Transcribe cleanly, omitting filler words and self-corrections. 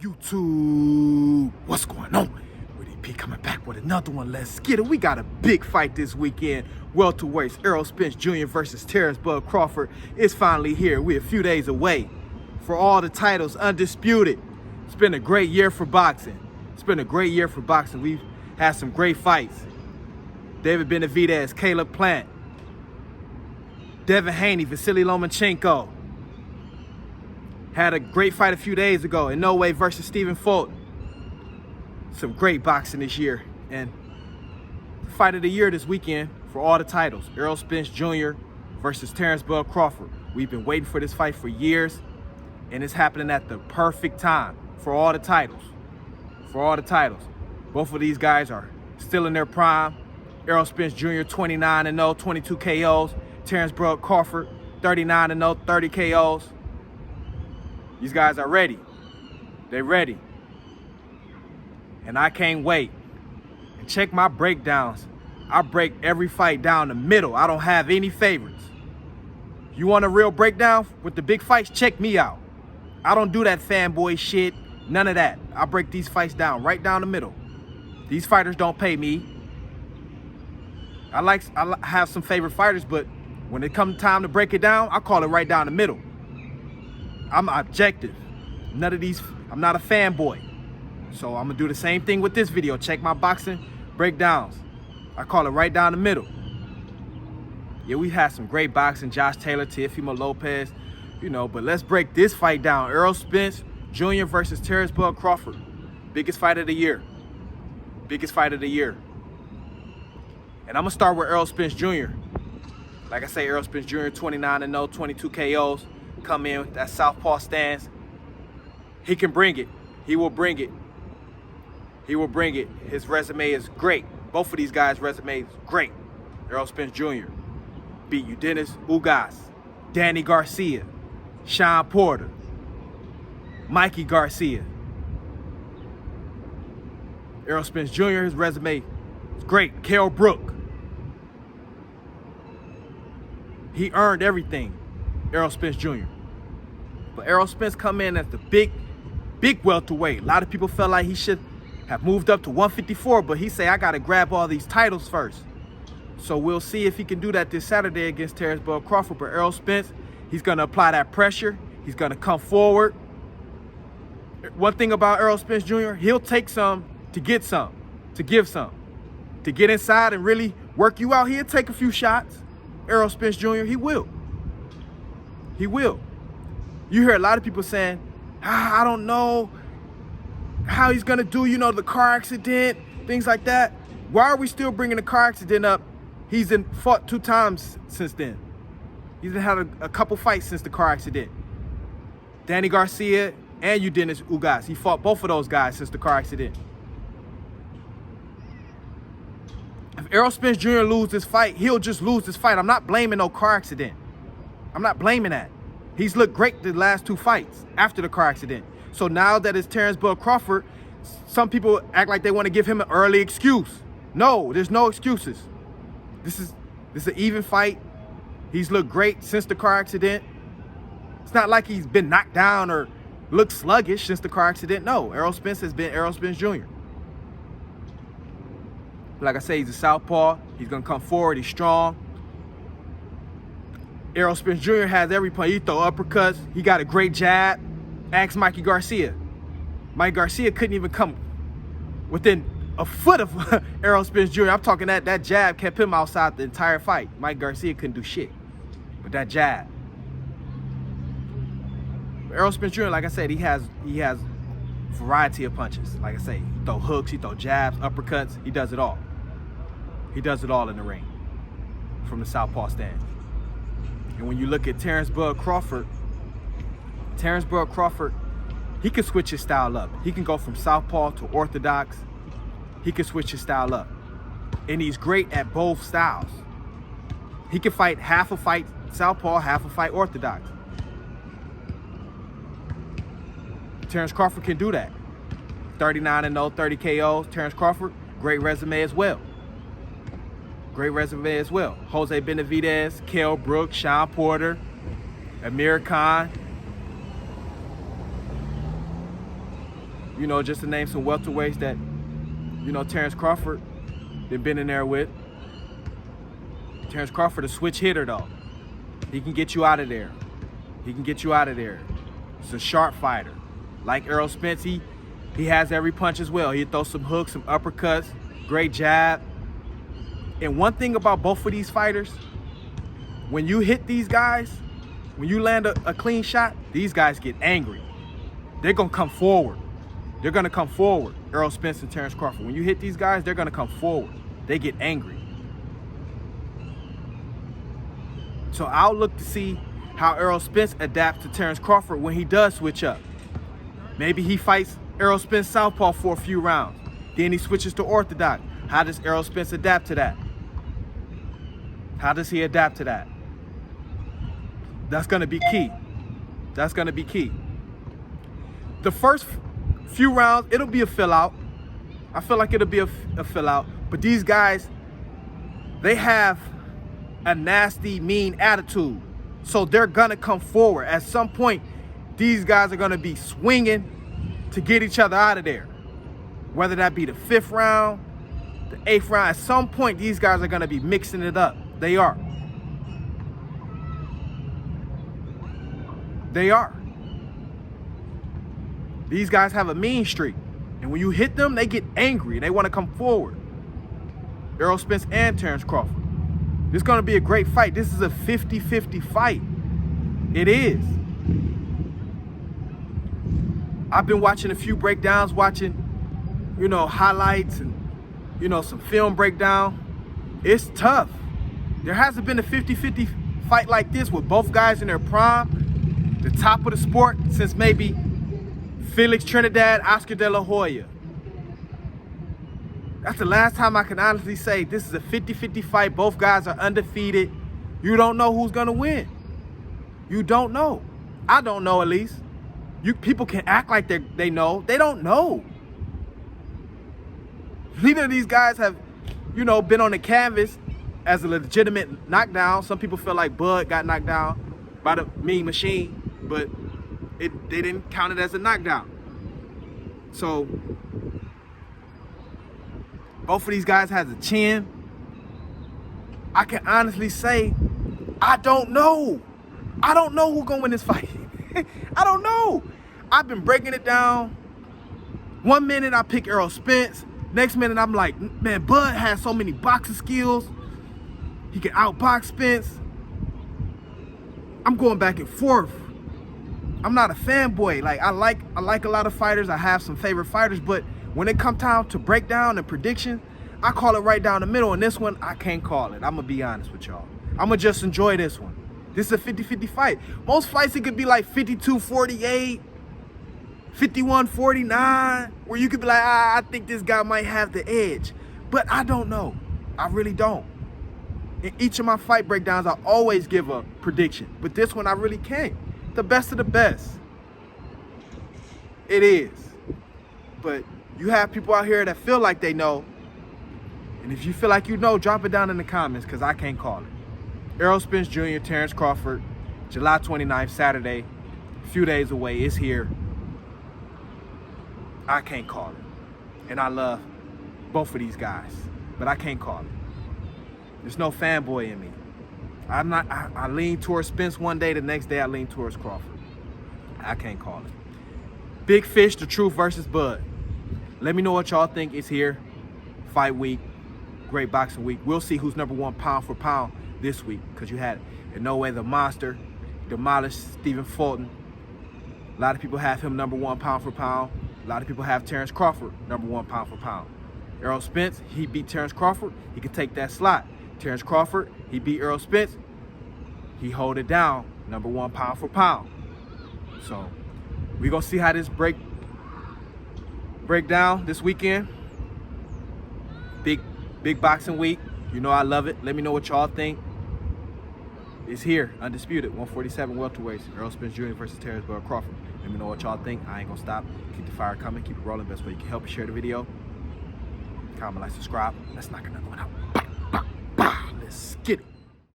YouTube, what's going on? Rudy P coming back with another one. Let's get it. We got a big fight this weekend. Welterweights, Errol Spence Jr. versus Terence Crawford is finally here. We're a few days away for all the titles, undisputed. It's been a great year for boxing. We've had some great fights. David Benavidez, Caleb Plant, Devin Haney, Vasily Lomachenko. Had a great fight a few days ago, Inoue versus Stephen Fulton. Some great boxing this year. And fight of the year this weekend for all the titles. Errol Spence Jr. versus Terence Crawford. We've been waiting for this fight for years, and it's happening at the perfect time for all the titles. Both of these guys are still in their prime. Errol Spence Jr. 29-0, 22 KOs. Terence Crawford 39-0, 30 KOs. These guys are ready. They're ready. And I can't wait. And check my breakdowns. I break every fight down the middle. I don't have any favorites. You want a real breakdown with the big fights? Check me out. I don't do that fanboy shit. None of that. I break these fights down right down the middle. These fighters don't pay me. I have some favorite fighters, but when it comes time to break it down, I call it right down the middle. I'm objective. None of these, I'm not a fanboy. So I'm gonna do the same thing with this video. Check my boxing breakdowns. I call it right down the middle. Yeah, we had some great boxing. Josh Taylor, Teofimo Lopez, but let's break this fight down. Errol Spence Jr. versus Terence Crawford. Biggest fight of the year. And I'm gonna start with Errol Spence Jr. Like I say, Errol Spence Jr. 29-0, 22 KOs. Come in with that southpaw stance. He can bring it. He will bring it. His resume is great. Both of these guys' resume is great. Errol Spence Jr. beat Dennis Ugas, Danny Garcia, Sean Porter, Mikey Garcia. Errol Spence Jr., his resume is great. Kell Brook. He earned everything. Errol Spence Jr. But Errol Spence come in as the big welterweight. A lot of people felt like he should have moved up to 154, but he say, I got to grab all these titles first. So we'll see if he can do that this Saturday against Terence Crawford. But Errol Spence, he's going to apply that pressure. He's going to come forward. One thing about Errol Spence Jr., he'll take some to get some, to give some. To get inside and really work you out, he'll take a few shots. Errol Spence Jr., he will. You hear a lot of people saying, I don't know how he's going to do, the car accident, things like that. Why are we still bringing the car accident up? He's fought 2 times since then. He's had a couple fights since the car accident. Danny Garcia and Dennis Ugas. He fought both of those guys since the car accident. If Errol Spence Jr. loses this fight, he'll just lose this fight. I'm not blaming no car accident. I'm not blaming that. He's looked great the last 2 fights after the car accident. So now that it's Terence Crawford, some people act like they want to give him an early excuse. No, there's no excuses. This is an even fight. He's looked great since the car accident. It's not like he's been knocked down or looked sluggish since the car accident. No, Errol Spence has been Errol Spence Jr. Like I say, he's a southpaw. He's going to come forward. He's strong. Errol Spence Jr. has every point. He throw uppercuts. He got a great jab. Ask Mikey Garcia. Mike Garcia couldn't even come within a foot of Errol Spence Jr. I'm talking that jab kept him outside the entire fight. Mike Garcia couldn't do shit with that jab. But Errol Spence Jr., like I said, he has variety of punches. Like I say, he throw hooks, he throw jabs, uppercuts. He does it all. He does it all in the ring from the southpaw stand. And when you look at Terence Crawford, he can switch his style up. He can go from southpaw to orthodox. He can switch his style up. And he's great at both styles. He can fight half a fight southpaw, half a fight orthodox. Terence Crawford can do that. 39-0, 30 KOs. Terence Crawford, great resume as well. Jose Benavidez, Kell Brook, Sean Porter, Amir Khan. You know, just to name some welterweights that, you know, Terence Crawford been in there with. Terence Crawford, a switch hitter, though. He can get you out of there. He can get you out of there. He's a sharp fighter. Like Errol Spence, he has every punch as well. He throws some hooks, some uppercuts, great jab. And one thing about both of these fighters, when you hit these guys, when you land a clean shot, these guys get angry. They're going to come forward. They're going to come forward. Errol Spence and Terence Crawford. When you hit these guys, they're going to come forward. They get angry. So I'll look to see how Errol Spence adapts to Terence Crawford when he does switch up. Maybe he fights Errol Spence southpaw for a few rounds. Then he switches to orthodox. How does Errol Spence adapt to that? How does he adapt to that? That's going to be key. That's going to be key. The first few rounds, it'll be a fill out. I feel like it'll be a fill out. But these guys, they have a nasty, mean attitude. So they're going to come forward. At some point, these guys are going to be swinging to get each other out of there. Whether that be the 5th round, the 8th round, at some point, these guys are going to be mixing it up. They are. They are. These guys have a mean streak. And when you hit them, they get angry. They want to come forward. Errol Spence and Terence Crawford. This is going to be a great fight. This is a 50-50 fight. It is. I've been watching a few breakdowns, watching, you know, highlights and, you know, some film breakdown. It's tough. There hasn't been a 50-50 fight like this with both guys in their prime, the top of the sport, since maybe Felix Trinidad, Oscar De La Hoya. That's the last time I can honestly say this is a 50-50 fight. Both guys are undefeated. You don't know who's going to win. You don't know. I don't know, at least. People can act like they know. They don't know. Neither of these guys have, you know, been on the canvas as a legitimate knockdown. Some people feel like Bud got knocked down by the Mean Machine, but they didn't count it as a knockdown. So both of these guys has a chin. I can honestly say, I don't know. I don't know who's gonna win this fight. I don't know. I've been breaking it down. 1 minute I pick Errol Spence. Next minute I'm like, man, Bud has so many boxing skills. He can outbox Spence. I'm going back and forth. I'm not a fanboy. Like I like a lot of fighters. I have some favorite fighters, but when it comes down to breakdown and prediction, I call it right down the middle. And this one, I can't call it. I'm gonna be honest with y'all. I'm gonna just enjoy this one. This is a 50-50 fight. Most fights, it could be like 52-48, 51-49, where you could be like, I think this guy might have the edge. But I don't know. I really don't. In each of my fight breakdowns, I always give a prediction. But this one, I really can't. The best of the best. It is. But you have people out here that feel like they know. And if you feel like you know, drop it down in the comments, because I can't call it. Errol Spence Jr., Terence Crawford, July 29th, Saturday. A few days away. It's here. I can't call it. And I love both of these guys. But I can't call it. There's no fanboy in me. I lean towards Spence one day, the next day I lean towards Crawford. I can't call it. Big Fish, The Truth versus Bud. Let me know what y'all think. It's here. Fight week. Great boxing week. We'll see who's #1 pound for pound this week, because you had Inoue the Monster demolished Stephen Fulton. A lot of people have him #1 pound for pound. A lot of people have Terence Crawford #1 pound for pound. Errol Spence, he beat Terence Crawford. He can take that slot. Terence Crawford, he beat Errol Spence. He hold it down, #1 pound for pound. So we're gonna see how this break down this weekend. Big boxing week. You know I love it. Let me know what y'all think. It's here, undisputed, 147 welterweights. Errol Spence Jr. versus Terence Bud Crawford. Let me know what y'all think. I ain't gonna stop. Keep the fire coming. Keep it rolling. Best way you can help me, share the video. Comment, like, subscribe. Let's knock another one out. Let's get it.